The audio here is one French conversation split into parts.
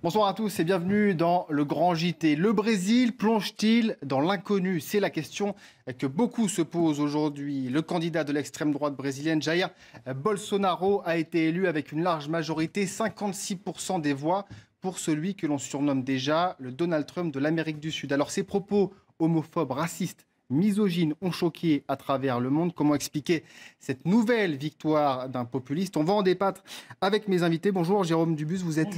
Bonsoir à tous et bienvenue dans le Grand JT. Le Brésil plonge-t-il dans l'inconnu? C'est la question que beaucoup se posent aujourd'hui. Le candidat de l'extrême droite brésilienne, Jair Bolsonaro, a été élu avec une large majorité, 56% des voix, pour celui que l'on surnomme déjà le Donald Trump de l'Amérique du Sud. Alors, ses propos homophobes, racistes, misogynes ont choqué à travers le monde. Comment expliquer cette nouvelle victoire d'un populiste? On va en débattre avec mes invités. Bonjour Jérôme Dubus, vous êtes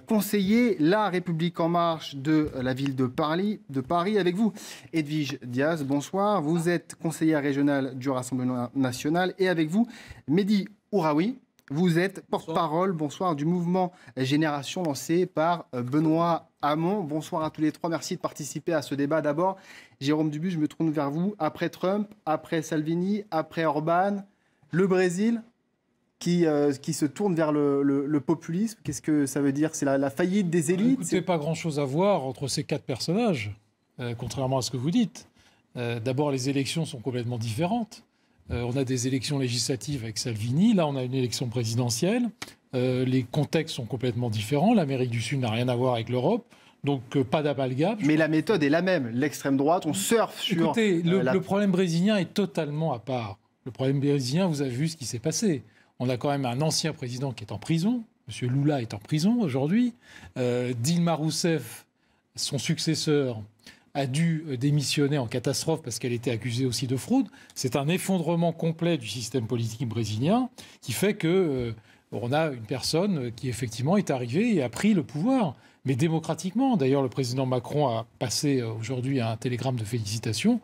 conseiller La République En Marche de la ville de Paris. Avec vous, Edwige Diaz, bonsoir. Vous êtes conseillère régionale du Rassemblement National. Et avec vous, Mehdi Ouraoui. Vous êtes porte-parole, bonsoir, du mouvement Génération lancé par Benoît Hamon. Bonsoir à tous les trois, merci de participer à ce débat. D'abord, Jérôme Dubus, je me tourne vers vous. Après Trump, après Salvini, après Orban, le Brésil qui se tourne vers le populisme. Qu'est-ce que ça veut dire? C'est la faillite des élites? Écoutez, pas grand-chose à voir entre ces quatre personnages, contrairement à ce que vous dites. D'abord, les élections sont complètement différentes. On a des élections législatives avec Salvini. Là, on a une élection présidentielle. Les contextes sont complètement différents. L'Amérique du Sud n'a rien à voir avec l'Europe. Donc, pas d'amalgame. Mais la méthode est la même. L'extrême droite, on surfe sur... Écoutez, le problème brésilien est totalement à part. Le problème brésilien, vous avez vu ce qui s'est passé. On a quand même un ancien président qui est en prison. M. Lula est en prison aujourd'hui. Dilma Rousseff, son successeur, a dû démissionner en catastrophe parce qu'elle était accusée aussi de fraude. C'est un effondrement complet du système politique brésilien qui fait que on a une personne qui effectivement est arrivée et a pris le pouvoir, mais démocratiquement. D'ailleurs, le président Macron a passé aujourd'hui un télégramme de félicitations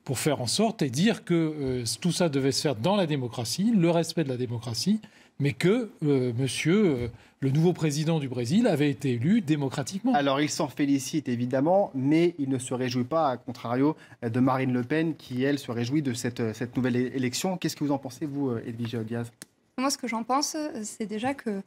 pour faire en sorte et dire que tout ça devait se faire dans la démocratie, le respect de la démocratie, mais que le nouveau président du Brésil avait été élu démocratiquement. Alors, il s'en félicite évidemment, mais il ne se réjouit pas, à contrario de Marine Le Pen, qui, elle, se réjouit de cette nouvelle élection. Qu'est-ce que vous en pensez, vous, Edwige Diaz? Moi, ce que j'en pense, c'est déjà que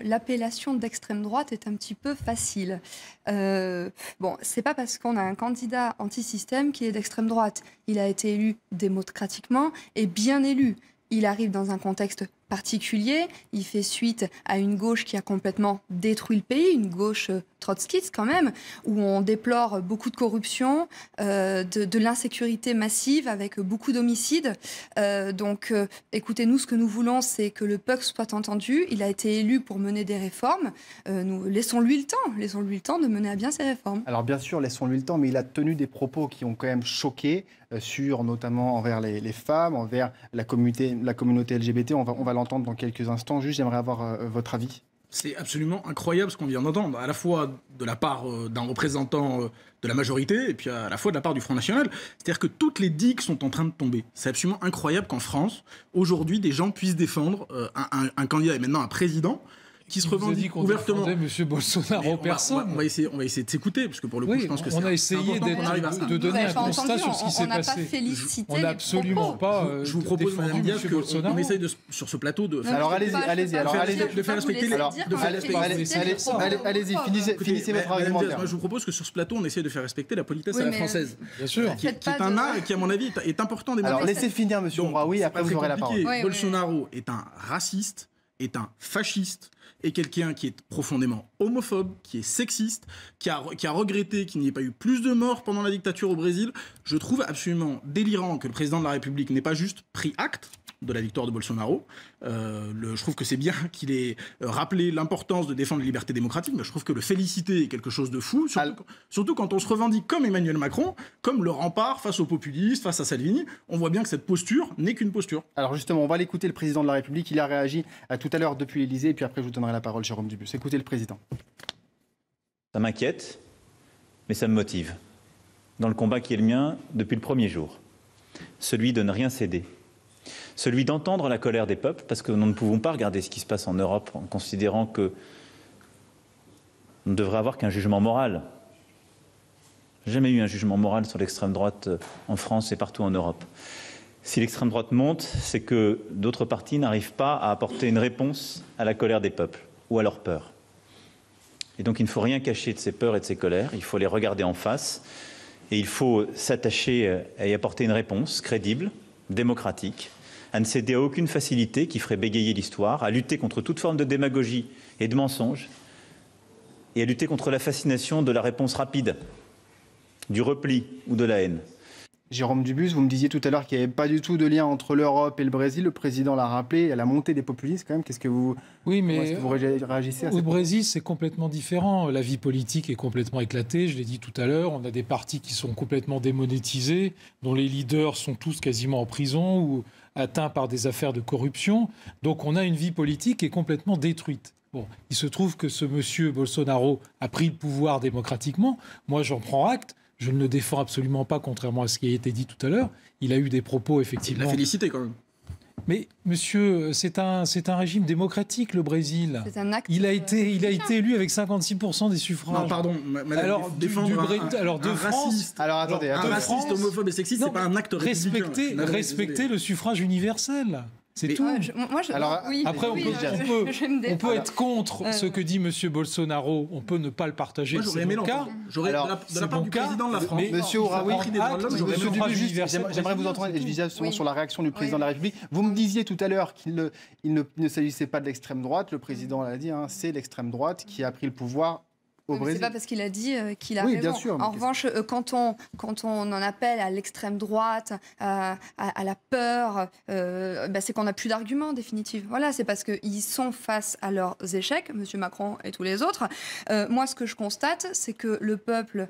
l'appellation d'extrême droite est un petit peu facile. Bon, c'est pas parce qu'on a un candidat anti-système qu'il est d'extrême droite. Il a été élu démocratiquement et bien élu. Il arrive dans un contexte particulier, il fait suite à une gauche qui a complètement détruit le pays, une gauche trotskiste quand même, où on déplore beaucoup de corruption, de l'insécurité massive avec beaucoup d'homicides. Donc écoutez, nous, ce que nous voulons, c'est que le peuple soit entendu. Il a été élu pour mener des réformes. Laissons-lui le temps de mener à bien ces réformes. Alors bien sûr, laissons-lui le temps, mais il a tenu des propos qui ont quand même choqué, notamment envers les femmes, envers la communauté LGBT. On va l'entendre dans quelques instants. Juste, j'aimerais avoir votre avis. C'est absolument incroyable ce qu'on vient d'entendre, à la fois de la part d'un représentant de la majorité et puis à la fois de la part du Front National. C'est-à-dire que toutes les digues sont en train de tomber. C'est absolument incroyable qu'en France, aujourd'hui, des gens puissent défendre un candidat et maintenant un président qui se revendique ouvertement. M. Bolsonaro, personne. On va essayer de s'écouter, parce que pour le coup, oui, je pense que on a essayé de donner un constat sur ce qui s'est passé. On n'a pas félicité. On n'a absolument pas. Je vous propose, Madame Diaz, qu'on essaye sur ce plateau de. Alors allez-y. De faire respecter. Allez-y, finissez votre argumentaire. Moi, je vous propose que sur ce plateau, on essaye de faire respecter la politesse à la française. Bien sûr. Qui est un art et qui, à mon avis, est important. Alors laissez finir, monsieur Ouraoui, après vous aurez la parole. Bolsonaro est un raciste, est un fasciste, et quelqu'un qui est profondément homophobe, qui est sexiste, qui a regretté qu'il n'y ait pas eu plus de morts pendant la dictature au Brésil. Je trouve absolument délirant que le président de la République n'ait pas juste pris acte de la victoire de Bolsonaro. Je trouve que c'est bien qu'il ait rappelé l'importance de défendre les libertés démocratiques, mais je trouve que le féliciter est quelque chose de fou, surtout quand on se revendique comme Emmanuel Macron, comme le rempart face aux populistes, face à Salvini. On voit bien que cette posture n'est qu'une posture. Alors justement, on va l'écouter, le président de la République. Il a réagi tout à l'heure depuis l'Élysée, et puis après je vous donnerai la parole, Jérôme Dubus. Écoutez le président. Ça m'inquiète, mais ça me motive. Dans le combat qui est le mien depuis le premier jour, celui de ne rien céder. Celui d'entendre la colère des peuples, parce que nous ne pouvons pas regarder ce qui se passe en Europe en considérant que on ne devrait avoir qu'un jugement moral. Jamais eu un jugement moral sur l'extrême droite en France et partout en Europe. Si l'extrême droite monte, c'est que d'autres partis n'arrivent pas à apporter une réponse à la colère des peuples ou à leur peur. Et donc il ne faut rien cacher de ces peurs et de ces colères, il faut les regarder en face et il faut s'attacher à y apporter une réponse crédible, démocratique, à ne céder à aucune facilité qui ferait bégayer l'histoire, à lutter contre toute forme de démagogie et de mensonge et à lutter contre la fascination de la réponse rapide, du repli ou de la haine. Jérôme Dubus, vous me disiez tout à l'heure qu'il n'y avait pas du tout de lien entre l'Europe et le Brésil. Le président l'a rappelé, à la montée des populistes quand même. Qu'est-ce que vous, oui, mais est-ce que vous réagissez à au Brésil, c'est complètement différent. La vie politique est complètement éclatée, je l'ai dit tout à l'heure. On a des partis qui sont complètement démonétisés, dont les leaders sont tous quasiment en prison ou atteints par des affaires de corruption. Donc on a une vie politique qui est complètement détruite. Bon, il se trouve que ce monsieur Bolsonaro a pris le pouvoir démocratiquement. Moi, j'en prends acte. Je ne le défends absolument pas, contrairement à ce qui a été dit tout à l'heure. Il a eu des propos, effectivement... Il l'a félicité, quand même. Mais, monsieur, c'est un régime démocratique, le Brésil. C'est un acte. Il a été élu avec 56% des suffrages. Non, pardon, madame, Alors, de France... Alors, attendez, un raciste, homophobe et sexiste, c'est pas un acte républicain. Respecter le suffrage universel. C'est tout. Après, on peut être contre ce que dit M. Bolsonaro. On peut ne pas le partager. Moi, j'aurais aimé l'entendre. J'aurais, de la part du président de la France, Monsieur Houraoui, j'aimerais vous entendre, Edwige, sur la réaction du président de la République. Vous me disiez tout à l'heure qu'il ne s'agissait pas de l'extrême droite. Le président l'a dit, hein, c'est l'extrême droite qui a pris le pouvoir au Brésil. C'est pas parce qu'il a dit qu'il a oui, raison. Bien sûr, en revanche, quand on en appelle à l'extrême droite, à la peur, c'est qu'on n'a plus d'arguments, en définitive. Voilà, c'est parce qu'ils sont face à leurs échecs, M. Macron et tous les autres. Moi, ce que je constate, c'est que le peuple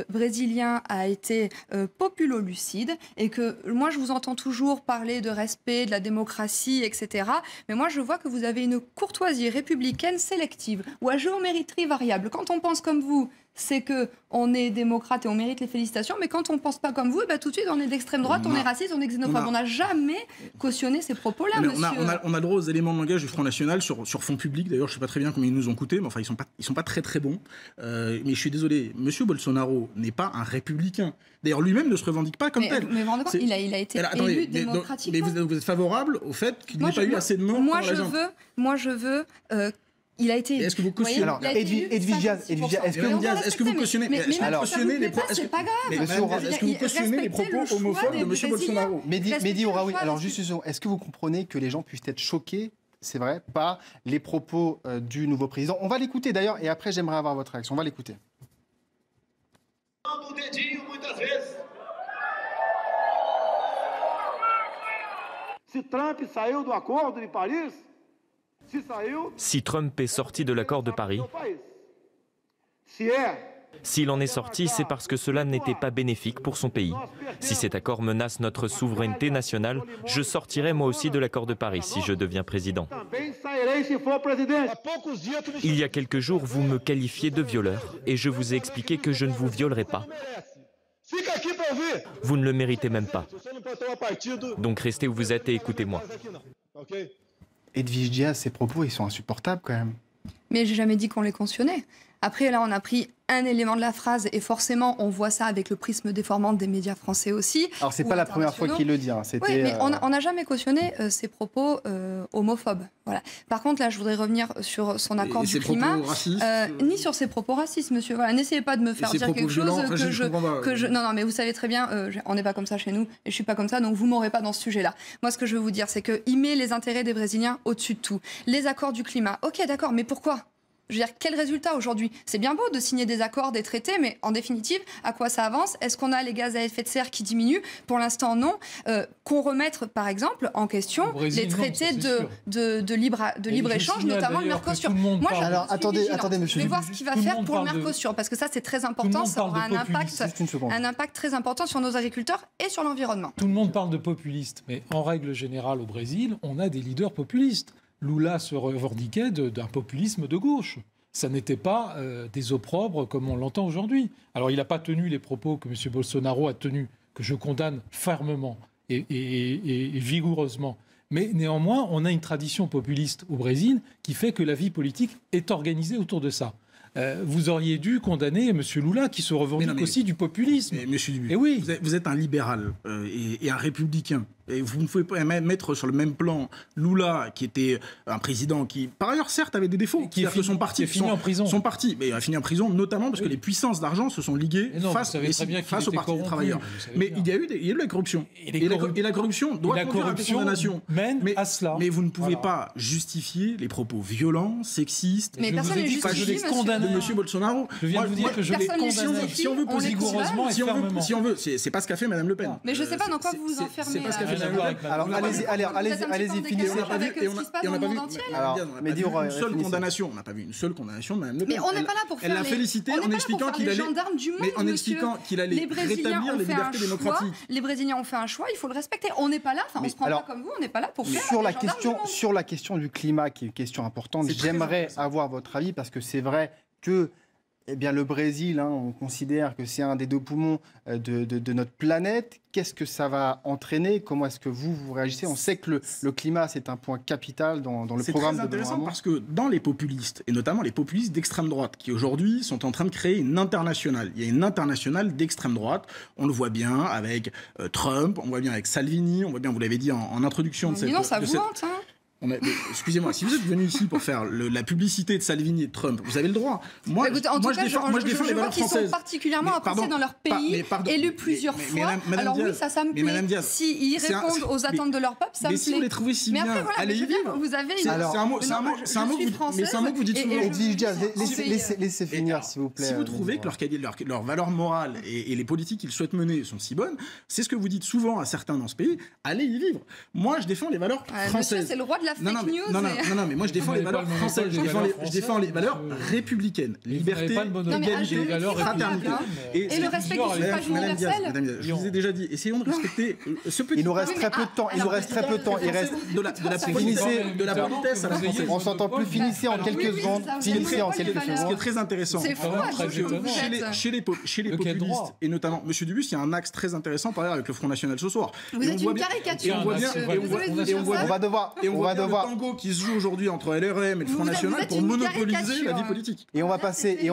brésilien a été populo-lucide et que moi, je vous entends toujours parler de respect, de la démocratie, etc. Mais moi, je vois que vous avez une courtoisie républicaine sélective ou à géométrie variable. Quand on pense comme vous, c'est qu'on est démocrate et on mérite les félicitations, mais quand on ne pense pas comme vous, tout de suite on est d'extrême droite, on est raciste, on est xénophobe. On n'a jamais cautionné ces propos-là, monsieur. On a le droit aux éléments de langage du Front National sur fond public. D'ailleurs, je ne sais pas très bien combien ils nous ont coûté, mais enfin, ils sont pas très très bons. Mais je suis désolé, monsieur Bolsonaro n'est pas un républicain. D'ailleurs, lui-même ne se revendique pas comme tel. Mais vous rendez compte, il a été élu démocratiquement. Mais vous êtes favorable au fait qu'il n'ait pas eu assez de morts pour la jambe. Moi, je veux... il a été. Est-ce que vous cautionnez Alors, Edwige, est-ce que vous cautionnez c'est pas grave. Est-ce que vous cautionnez les propos homophobes de M. Bolsonaro? Mehdi Houraoui, alors juste une seconde, est-ce que vous comprenez que les gens puissent être choqués, c'est vrai, par les propos du nouveau président? On va l'écouter d'ailleurs, et après j'aimerais avoir votre réaction. On va l'écouter. Si Trump saiu do acordo de Paris, si Trump est sorti de l'accord de Paris, s'il en est sorti, c'est parce que cela n'était pas bénéfique pour son pays. Si cet accord menace notre souveraineté nationale, je sortirai moi aussi de l'accord de Paris si je deviens président. Il y a quelques jours, vous me qualifiez de violeur et je vous ai expliqué que je ne vous violerai pas. Vous ne le méritez même pas. Donc restez où vous êtes et écoutez-moi. Edwige Diaz, ces propos, ils sont insupportables quand même. Mais j'ai jamais dit qu'on les cautionnait. Après, là, on a pris un élément de la phrase et forcément, on voit ça avec le prisme déformant des médias français aussi. Alors, c'est pas la première fois qu'il le dit. Hein. Oui, mais on n'a jamais cautionné ces propos homophobes. Voilà. Par contre, là, je voudrais revenir sur son accord du climat. Ni sur ses propos racistes, monsieur. Voilà, n'essayez pas de me faire dire quelque chose que je... Non, mais vous savez très bien, on n'est pas comme ça chez nous et je suis pas comme ça, donc vous m'aurez pas dans ce sujet-là. Moi, ce que je veux vous dire, c'est qu'il met les intérêts des Brésiliens au-dessus de tout. Les accords du climat, ok, d'accord, mais pourquoi ? Je veux dire, quel résultat aujourd'hui? C'est bien beau de signer des accords, des traités, mais en définitive, à quoi ça avance? Est-ce qu'on a les gaz à effet de serre qui diminuent? Pour l'instant, non. Qu'on remette, par exemple, en question les traités de libre-échange, notamment le Mercosur. Moi, attendez, monsieur. Je vais voir ce qu'il va faire pour le Mercosur, parce que ça, c'est très important. Ça aura un impact très important sur nos agriculteurs et sur l'environnement. Tout le monde parle de populistes, mais en règle générale, au Brésil, on a des leaders populistes. Lula se revendiquait d'un populisme de gauche. Ça n'était pas des opprobres comme on l'entend aujourd'hui. Alors il n'a pas tenu les propos que M. Bolsonaro a tenus, que je condamne fermement et vigoureusement. Mais néanmoins, on a une tradition populiste au Brésil qui fait que la vie politique est organisée autour de ça. Vous auriez dû condamner M. Lula qui se revendique aussi du populisme. Monsieur Dubuc, oui. vous êtes un libéral et un républicain. Et vous ne pouvez pas mettre sur le même plan Lula, qui était un président qui, par ailleurs, certes, avait des défauts. Qui est fini en prison. Son parti, mais il a fini en prison, notamment parce que les puissances d'argent se sont liguées face au Parti des travailleurs. Mais il y a eu de la corruption. Et la corruption doit conduire à des condamnations. Mène à cela. Mais vous ne pouvez pas justifier les propos violents, sexistes, mais personne ne justifie, de M. Bolsonaro. Je viens de vous dire que je les condamne si on veut poser rigoureusement et fermement. Si on veut, c'est pas ce qu'a fait Mme Le Pen. Mais je ne sais pas dans quoi vous vous enfermez. C'est pas ce qu'a fait Mme Le Pen. Alors allez-y, finissez. On n'a pas vu une seule condamnation. On n'a pas vu une seule condamnation de Mme Le Pen. Mais on n'est pas là pour faire. Elle l'a félicité en expliquant qu'il allait rétablir les libertés démocratiques. Les Brésiliens ont fait un choix, il faut le respecter. On n'est pas là. On se prend pas comme vous. On n'est pas là pour faire. Sur la question du climat, qui est une question importante, j'aimerais avoir votre avis parce que c'est vrai que le Brésil, on considère que c'est un des deux poumons de notre planète. Qu'est-ce que ça va entraîner? Comment est-ce que vous réagissez? On sait que le climat, c'est un point capital dans le programme de C'est très intéressant parce que dans les populistes, et notamment les populistes d'extrême droite, qui aujourd'hui sont en train de créer une internationale. Il y a une internationale d'extrême droite. On le voit bien avec Trump, on le voit bien avec Salvini, on voit bien, vous l'avez dit en introduction de cette... Non, ça vous hante, hein. Excusez-moi, si vous êtes venu ici pour faire la publicité de Salvini et de Trump, vous avez le droit. Moi, je défends les valeurs françaises. Ils sont particulièrement appréciés dans leur pays, élus plusieurs fois. Alors oui, ça me plaît. S'ils répondent aux attentes de leur peuple, ça me plaît. Mais si vous les trouvez si bien, allez y vivre. Vous avez c'est un mot que vous dites souvent. Laissez finir, s'il vous plaît. Si vous trouvez que leurs valeurs morales et les politiques qu'ils souhaitent mener sont si bonnes, c'est ce que vous dites souvent à certains dans ce pays, allez y vivre. Moi, je défends les valeurs françaises. C'est le roi de la fake news. Non, mais moi je défends les valeurs françaises, je défends les valeurs républicaines, liberté, égalité, fraternité. Et le respect du suffrage universel. Je vous ai déjà dit, essayons de respecter ce petit... Il nous reste très peu de temps. Il reste de la politesse à la française. On s'entend plus. Finissez en quelques secondes. Ce qui est très intéressant. Chez les populistes, et notamment M. Dubus, il y a un axe très intéressant par ailleurs avec le Front National ce soir. Vous êtes une caricature. Et on voit le tango qui se joue aujourd'hui entre LREM et le Front National pour monopoliser la vie politique. Et on va passer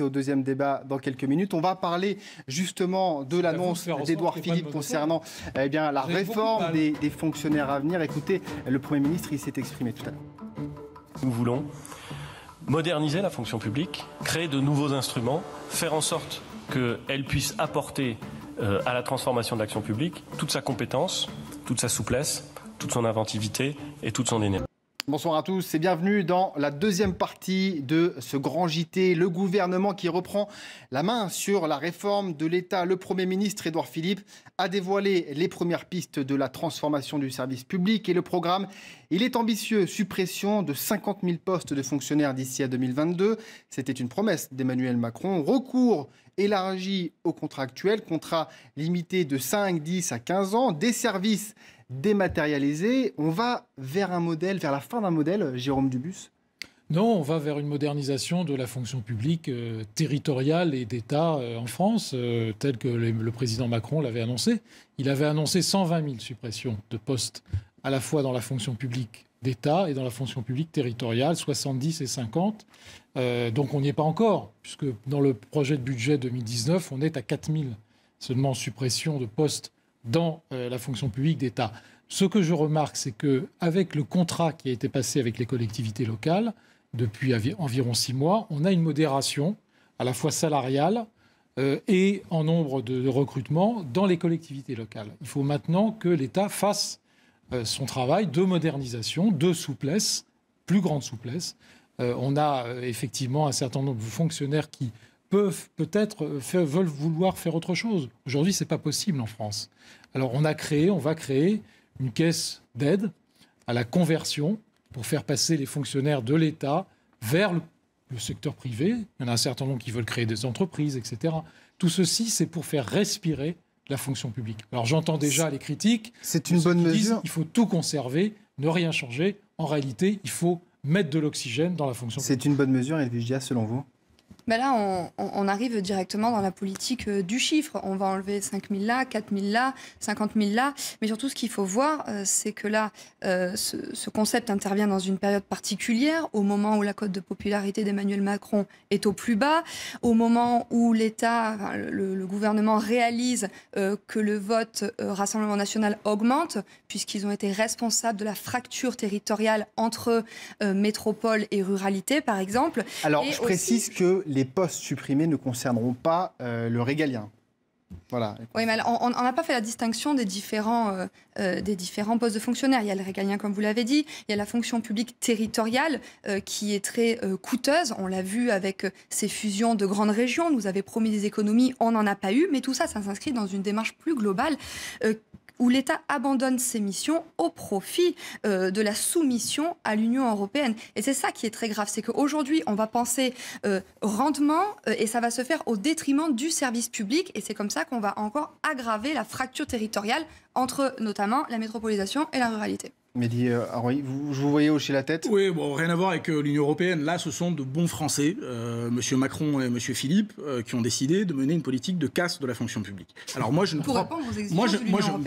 au deuxième débat dans quelques minutes. On va parler justement de l'annonce d'Édouard Philippe concernant la réforme des fonctionnaires à venir. Écoutez, le Premier ministre, il s'est exprimé tout à l'heure. Nous voulons moderniser la fonction publique, créer de nouveaux instruments, faire en sorte qu'elle puisse apporter à la transformation de l'action publique toute sa compétence, toute sa souplesse, toute son inventivité et toute son énergie. Bonsoir à tous et bienvenue dans la deuxième partie de ce grand JT. Le gouvernement qui reprend la main sur la réforme de l'État. Le Premier ministre Édouard Philippe a dévoilé les premières pistes de la transformation du service public et le programme, il est ambitieux. Suppression de 50 000 postes de fonctionnaires d'ici à 2022. C'était une promesse d'Emmanuel Macron. Recours élargi aux contractuels, contrat limité de 5, 10 à 15 ans, des services dématérialisés. On va vers la fin d'un modèle, Jérôme Dubus? Non, on va vers une modernisation de la fonction publique territoriale et d'État en France, tel que le président Macron l'avait annoncé. Il avait annoncé 120 000 suppressions de postes, à la fois dans la fonction publique d'État et dans la fonction publique territoriale, 70 et 50. Donc on n'y est pas encore, puisque dans le projet de budget 2019, on est à 4 000 seulement suppressions de postes dans la fonction publique d'État. Ce que je remarque, c'est qu'avec le contrat qui a été passé avec les collectivités locales, depuis environ 6 mois, on a une modération à la fois salariale et en nombre de recrutements dans les collectivités locales. Il faut maintenant que l'État fasse son travail de modernisation, de souplesse, plus grande souplesse. On a effectivement un certain nombre de fonctionnaires qui veulent vouloir faire autre chose. Aujourd'hui, ce n'est pas possible en France. Alors on va créer une caisse d'aide à la conversion pour faire passer les fonctionnaires de l'État vers le secteur privé. Il y en a un certain nombre qui veulent créer des entreprises, etc. Tout ceci, c'est pour faire respirer la fonction publique. Alors j'entends déjà les critiques. C'est une bonne mesure. Il faut tout conserver, ne rien changer. En réalité, il faut mettre de l'oxygène dans la fonction publique. C'est une bonne mesure, Edwige Diaz, selon vous? Ben là, on arrive directement dans la politique du chiffre. On va enlever 5 000 là, 4 000 là, 50 000 là. Mais surtout, ce qu'il faut voir, c'est que là, ce concept intervient dans une période particulière, au moment où la cote de popularité d'Emmanuel Macron est au plus bas, au moment où l'État, le gouvernement réalise que le vote Rassemblement national augmente, puisqu'ils ont été responsables de la fracture territoriale entre métropole et ruralité, par exemple. Alors, et je précise que les postes supprimés ne concerneront pas le régalien. Voilà. Oui, mais alors, on n'a pas fait la distinction des différents postes de fonctionnaires. Il y a le régalien, comme vous l'avez dit. Il y a la fonction publique territoriale qui est très coûteuse. On l'a vu avec ces fusions de grandes régions. Nous avait promis des économies, on n'en a pas eu. Mais tout ça, ça s'inscrit dans une démarche plus globale où l'État abandonne ses missions au profit de la soumission à l'Union européenne. Et c'est ça qui est très grave, c'est qu'aujourd'hui, on va penser rendement et ça va se faire au détriment du service public. Et c'est comme ça qu'on va encore aggraver la fracture territoriale entre notamment la métropolisation et la ruralité. Mehdi Aroui, je vous voyais hocher la tête. Oui, bon, rien à voir avec l'Union européenne. Là, ce sont de bons Français, Monsieur Macron et Monsieur Philippe, qui ont décidé de mener une politique de casse de la fonction publique. Alors moi, je ne crois pas.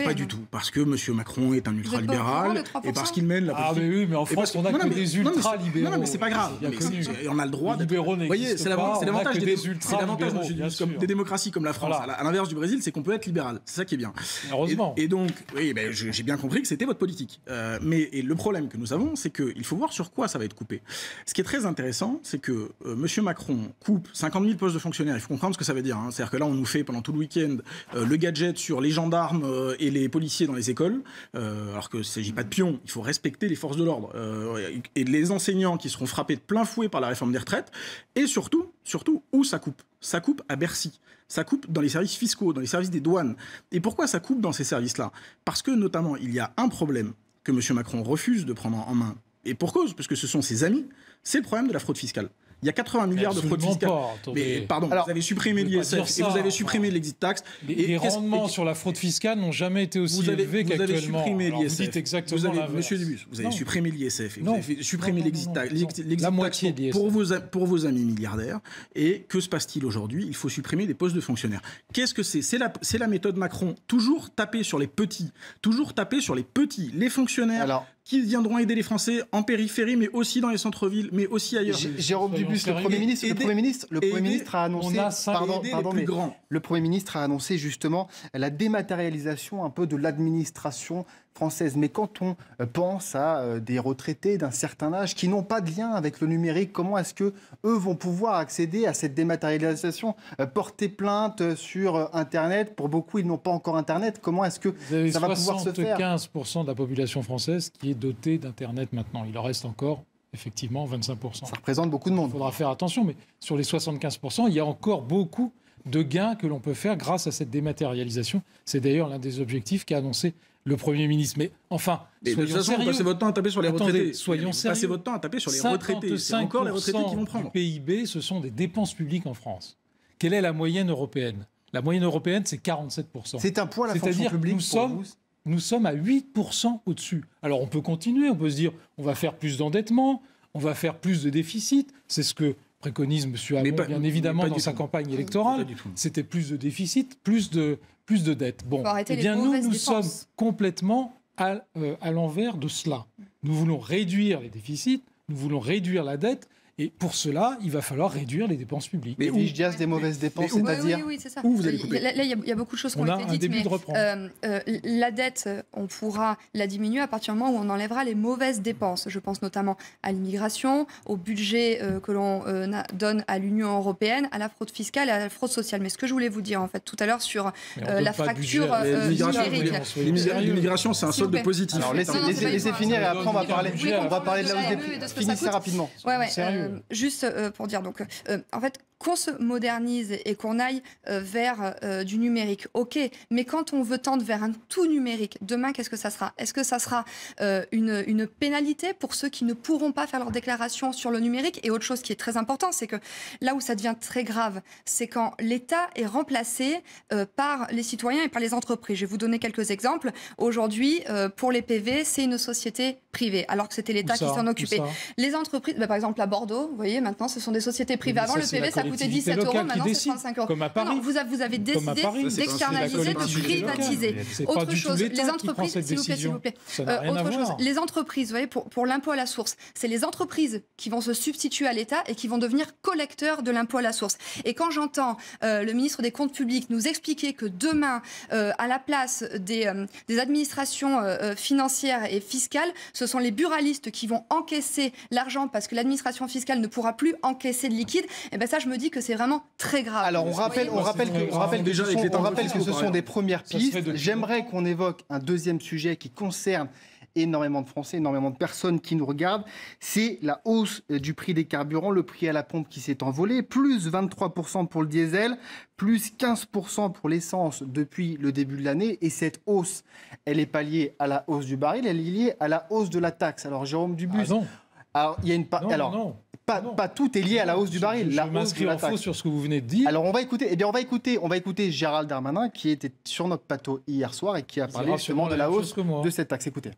Pas du tout, parce que Monsieur Macron est un ultralibéral et parce qu'il mène la politique. Ah mais oui, mais en France, on a que des ultralibéraux. Non, mais c'est pas grave. Et on a le droit. Les libéraux n'existent pas. C'est l'avantage des démocraties comme la France. À l'inverse du Brésil, c'est qu'on peut être libéral. C'est ça qui est bien. Heureusement. Et donc, oui, j'ai bien compris que c'était votre politique. Mais le problème que nous avons, c'est qu'il faut voir sur quoi ça va être coupé. Ce qui est très intéressant, c'est que M. Macron coupe 50 000 postes de fonctionnaires. Il faut comprendre ce que ça veut dire. C'est-à-dire que là, on nous fait pendant tout le week-end le gadget sur les gendarmes et les policiers dans les écoles, alors qu'il ne s'agit pas de pions. Il faut respecter les forces de l'ordre. Et les enseignants qui seront frappés de plein fouet par la réforme des retraites. Et surtout, où ça coupe ? Ça coupe à Bercy. Ça coupe dans les services fiscaux, dans les services des douanes. Et pourquoi ça coupe dans ces services-là ? Parce que, notamment, il y a un problème que M. Macron refuse de prendre en main. Et pour cause, parce que ce sont ses amis, c'est le problème de la fraude fiscale. Il y a 80 milliards de fraude fiscale. Mais pardon, alors, vous avez supprimé l'ISF et vous avez supprimé l'exit tax. Les rendements sur la fraude fiscale n'ont jamais été aussi élevés qu'actuellement. Vous avez supprimé l'ISF. Vous dites exactement l'inverse. Monsieur Dubus, vous avez supprimé l'ISF et vous avez supprimé l'exit tax. La moitié de l'ISF. Pour vos amis milliardaires. Et que se passe-t-il aujourd'hui ? Il faut supprimer des postes de fonctionnaires. Qu'est-ce que c'est ? C'est la méthode Macron. Toujours taper sur les petits. Toujours taper sur les petits. Les fonctionnaires qui viendront aider les Français en périphérie, mais aussi dans les centres-villes, mais aussi ailleurs. Jérôme Dubus, le Premier ministre a annoncé... Le Premier ministre a annoncé justement la dématérialisation un peu de l'administration française. Mais quand on pense à des retraités d'un certain âge qui n'ont pas de lien avec le numérique, comment est-ce qu'eux vont pouvoir accéder à cette dématérialisation, porter plainte sur Internet ? Pour beaucoup, ils n'ont pas encore Internet. Comment est-ce que ça va pouvoir se faire ? 75% de la population française qui est dotée d'Internet maintenant. Il en reste encore effectivement 25%. Ça représente beaucoup de monde. Il faudra faire attention, mais sur les 75%, il y a encore beaucoup de gains que l'on peut faire grâce à cette dématérialisation. C'est d'ailleurs l'un des objectifs qu'a annoncé le Premier ministre. Mais enfin, de toute façon, vous passez votre temps à taper sur les retraités. Soyons sérieux. Passez votre temps à taper sur les retraités. C'est encore les retraités qui vont prendre. Du PIB, ce sont des dépenses publiques en France. Quelle est la moyenne européenne ? La moyenne européenne, c'est 47%. C'est un poids la fonction publique nous sommes à 8% au-dessus. Alors on peut continuer, on peut se dire on va faire plus d'endettement, on va faire plus de déficit. C'est ce que préconise M. Hamon, bien évidemment, dans sa campagne électorale. C'était plus de déficit, plus de dette. Bon, eh bien nous sommes complètement à l'envers de cela. Nous voulons réduire les déficits, nous voulons réduire la dette. Et pour cela, il va falloir réduire les dépenses publiques. Mais où des mauvaises dépenses, c'est-à-dire oui, c'est ça. Où vous allez couper ? Là, il y a beaucoup de choses qui ont été dites, mais la dette, on pourra la diminuer à partir du moment où on enlèvera les mauvaises dépenses. Je pense notamment à l'immigration, au budget que l'on donne à l'Union européenne, à la fraude fiscale et à la fraude sociale. Mais ce que je voulais vous dire, en fait, tout à l'heure sur la fracture numérique... L'immigration, c'est un solde positif. Alors, laissez finir et après, on va parler de la hausse des prix. Finissez rapidement. Juste pour dire, donc, en fait, qu'on se modernise et qu'on aille vers du numérique, ok, mais quand on veut tendre vers un tout numérique, demain, qu'est-ce que ça sera ? Est-ce que ça sera une pénalité pour ceux qui ne pourront pas faire leur déclaration sur le numérique ? Et autre chose qui est très important, c'est que là où ça devient très grave, c'est quand l'État est remplacé par les citoyens et par les entreprises. Je vais vous donner quelques exemples. Aujourd'hui, pour les PV, c'est une société privée, alors que c'était l'État qui s'en occupait. Les entreprises, par exemple à Bordeaux, vous voyez, maintenant, ce sont des sociétés privées. Avant, le PV, ça coûté 17 euros, maintenant c'est 35 euros. Comme à Paris. Non, vous avez décidé d'externaliser, de privatiser. Autre chose, les entreprises, s'il vous plaît. Autre chose, les entreprises, vous voyez, pour l'impôt à la source, c'est les entreprises qui vont se substituer à l'État et qui vont devenir collecteurs de l'impôt à la source. Et quand j'entends le ministre des Comptes publics nous expliquer que demain, à la place des administrations financières et fiscales, ce sont les buralistes qui vont encaisser l'argent parce que l'administration fiscale ne pourra plus encaisser de liquide, et ben ça, je me dis que c'est vraiment très grave. Alors, on rappelle que ce sont des premières pistes. J'aimerais qu'on évoque un deuxième sujet qui concerne énormément de Français, énormément de personnes qui nous regardent, c'est la hausse du prix des carburants, le prix à la pompe qui s'est envolé, plus 23% pour le diesel, plus 15% pour l'essence depuis le début de l'année. Et cette hausse, elle n'est pas liée à la hausse du baril, elle est liée à la hausse de la taxe. Alors, Jérôme Dubus... Ah non. Alors, il y a une pas tout est lié à la hausse du baril. Je m'inscris en faux sur ce que vous venez de dire. Alors on va écouter Gérald Darmanin qui était sur notre plateau hier soir et qui a parlé justement de la hausse de cette taxe. Écoutez.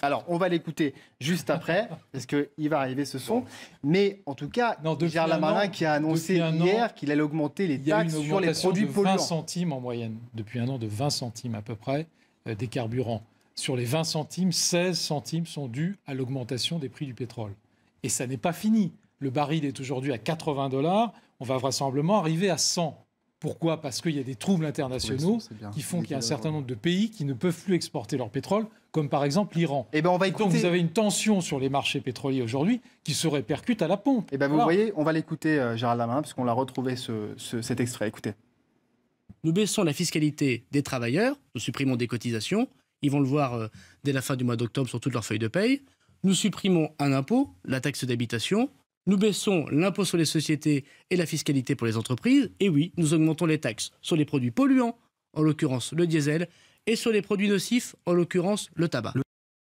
Alors on va l'écouter juste après parce qu'il va arriver ce son. Mais en tout cas, Gérald Darmanin qui a annoncé hier qu'il allait augmenter les taxes sur les produits polluants. 20 centimes en moyenne, depuis un an, de 20 centimes à peu près des carburants. Sur les 20 centimes, 16 centimes sont dus à l'augmentation des prix du pétrole. Et ça n'est pas fini. Le baril est aujourd'hui à $80. On va vraisemblablement arriver à 100. Pourquoi ? Parce qu'il y a des troubles internationaux qui font qu'il y a un certain nombre de pays qui ne peuvent plus exporter leur pétrole, comme par exemple l'Iran. Donc vous avez une tension sur les marchés pétroliers aujourd'hui qui se répercute à la pompe. Vous voyez, on va l'écouter, Gérald Darmanin, parce qu'on l'a retrouvé cet extrait. Écoutez. Nous baissons la fiscalité des travailleurs, nous supprimons des cotisations. Ils vont le voir dès la fin du mois d'octobre sur toutes leurs feuilles de paye. Nous supprimons un impôt, la taxe d'habitation. Nous baissons l'impôt sur les sociétés et la fiscalité pour les entreprises. Et oui, nous augmentons les taxes sur les produits polluants, en l'occurrence le diesel, et sur les produits nocifs, en l'occurrence le tabac.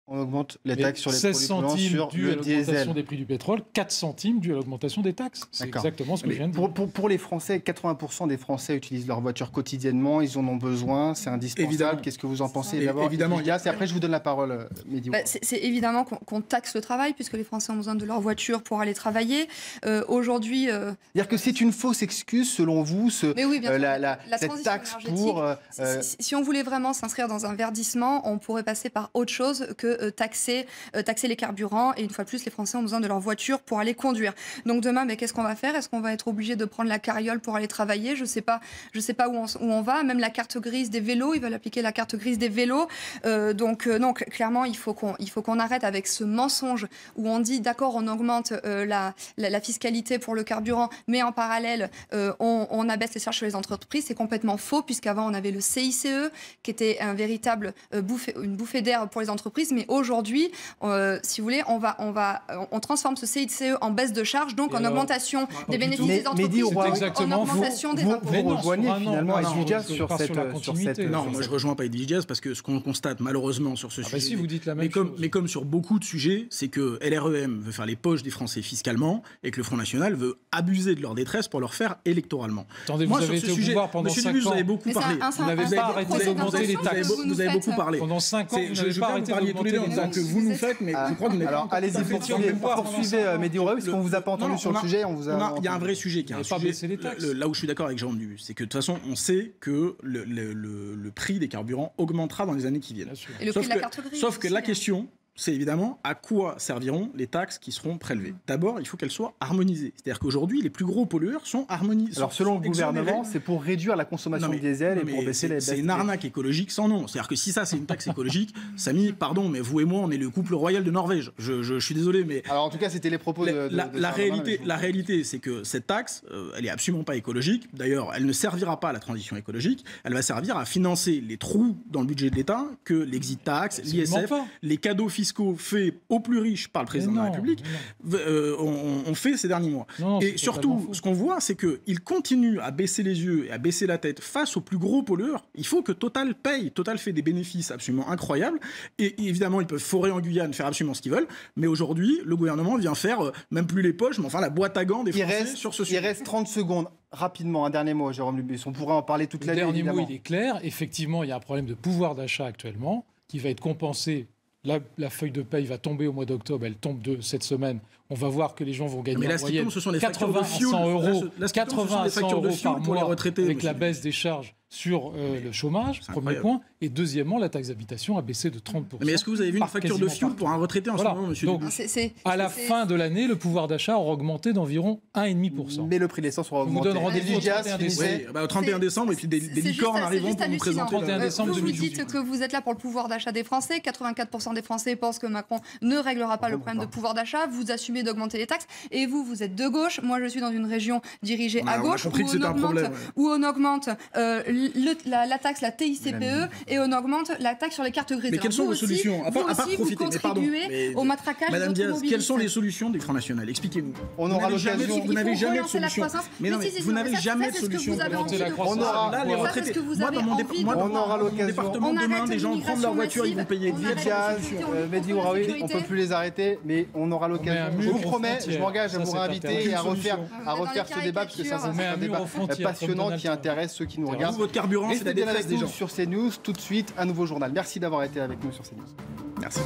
On augmente les taxes sur les produits polluants, sur le diesel. 16 centimes dus à l'augmentation des prix du pétrole, 4 centimes dus à l'augmentation des taxes. C'est exactement ce que je viens de dire. Pour les Français, 80% des Français utilisent leur voiture quotidiennement, ils en ont besoin, c'est indispensable. Évidemment. Qu'est-ce que vous en pensez d'abord ? Évidemment. Et après, je vous donne la parole, Mehdi. C'est évidemment qu'on taxe le travail, puisque les Français ont besoin de leur voiture pour aller travailler. Aujourd'hui... C'est-à-dire que c'est une fausse excuse, selon vous, cette taxe pour... Si on voulait vraiment s'inscrire dans un verdissement, on pourrait passer par autre chose que taxer les carburants. Et une fois de plus, les Français ont besoin de leur voiture pour aller conduire. Donc demain, qu'est-ce qu'on va faire ? Est-ce qu'on va être obligé de prendre la carriole pour aller travailler ? Je sais pas où on va. Même la carte grise des vélos, ils veulent appliquer la carte grise des vélos. Donc clairement, il faut qu'on arrête avec ce mensonge où on dit d'accord, on augmente la fiscalité pour le carburant, mais en parallèle, on abaisse les charges sur les entreprises. C'est complètement faux, puisqu'avant, on avait le CICE, qui était un véritable une bouffée d'air pour les entreprises. Mais aujourd'hui, si vous voulez, on transforme ce CICE en baisse de charges, donc en augmentation des bénéfices des entreprises, en augmentation des impôts. Vous rejoignez finalement Edwige Diaz sur cette... Non, moi je rejoins pas Edwige Diaz parce que ce qu'on constate malheureusement sur ce sujet, si vous dites la même chose. Mais comme sur beaucoup de sujets, c'est que LREM veut faire les poches des Français fiscalement et que le Front National veut abuser de leur détresse pour leur faire électoralement. Attendez, vous avez été au pouvoir pendant 5 ans. Vous avez beaucoup parlé. Vous n'avez pas arrêté d'augmenter les taxes. Vous avez beaucoup parlé. Pendant 5 ans, vous n'avez pas arrêté d'augmenter les taxes. Que vous nous faites, mais je crois que vous n'avez pas... Allez-y, poursuivez Mehdi Ouré, parce qu'on ne vous a pas entendu sur le sujet. Il y a un vrai sujet qui est là où je suis d'accord avec Jérôme Dubus, c'est que de toute façon, on sait que le prix des carburants augmentera dans les années qui viennent. Et le prix de la carte grise. Sauf que la question... c'est évidemment à quoi serviront les taxes qui seront prélevées. D'abord, il faut qu'elles soient harmonisées. C'est-à-dire qu'aujourd'hui, les plus gros pollueurs sont harmonisés. Alors, selon le gouvernement, c'est pour réduire la consommation de diesel et pour baisser les... C'est une arnaque écologique sans nom. C'est-à-dire que si ça, c'est une taxe écologique, Samy, pardon, mais vous et moi, on est le couple royal de Norvège. Je suis désolé, mais... Alors, en tout cas, c'était les propos la réalité, c'est que cette taxe, elle est absolument pas écologique. D'ailleurs, elle ne servira pas à la transition écologique. Elle va servir à financer les trous dans le budget de l'État que l'exit tax, l'ISF, les cadeaux fiscaux faits aux plus riches par le président de la République ont fait ces derniers mois. Et surtout, ce qu'on voit, c'est qu'il continue à baisser les yeux et à baisser la tête face aux plus gros pollueurs. Il faut que Total paye. Total fait des bénéfices absolument incroyables. Et évidemment, ils peuvent forer en Guyane, faire absolument ce qu'ils veulent. Mais aujourd'hui, le gouvernement vient faire, même plus les poches, mais enfin la boîte à gants des Français sur ce sujet. Il reste 30 secondes. Rapidement, un dernier mot, Jérôme Dubus. On pourrait en parler toute l'année, évidemment. Le dernier évidemment. mot, il est clair. Effectivement, il y a un problème de pouvoir d'achat actuellement qui va être compensé la feuille de paye va tomber au mois d'octobre, elle tombe cette semaine. On va voir que les gens vont gagner en moyenne 80 à 100 euros, 80 à 100 euros par mois avec la baisse des charges sur le chômage, premier point. Et deuxièmement, la taxe d'habitation a baissé de 30%. Mais est-ce que vous avez vu une facture de fioul pour un retraité en ce moment, monsieur Donc, à la fin de l'année, le pouvoir d'achat aura augmenté d'environ 1,5%. Mais le prix de l'essence aura augmenté. Je vous donne rendez-vous au 31 décembre, et puis des licornes arriveront pour nous présenter. 31 décembre vous dites que vous êtes là pour le pouvoir d'achat des Français. 84% des Français pensent que Macron ne réglera pas le problème de pouvoir d'achat. Vous assumez d'augmenter les taxes. Et vous êtes de gauche. Moi, je suis dans une région dirigée à gauche où on augmente la taxe, la TICPE, et on augmente la taxe sur les cartes grises. Mais quelles sont vos solutions à part profiter, vous contribuez au matraquage Madame Diaz, quelles sont les solutions du Front National? Expliquez-nous. On aura l'occasion. Vous n'avez jamais de solution. Mais non, vous n'avez jamais de solution. On aura les retraités. Moi, dans mon département, demain, des gens prennent leur voiture, ils vont payer Diaz, Mehdi Ouraoui, on ne peut plus les arrêter, mais on aura l'occasion. Je vous promets, je m'engage à vous réinviter et à refaire ce débat, parce que ça, c'est un débat passionnant qui intéresse ceux qui nous regardent. Votre carburant, c'est la détresse des gens. Sur CNews, tout de suite, un nouveau journal. Merci d'avoir été avec nous sur CNews. Merci.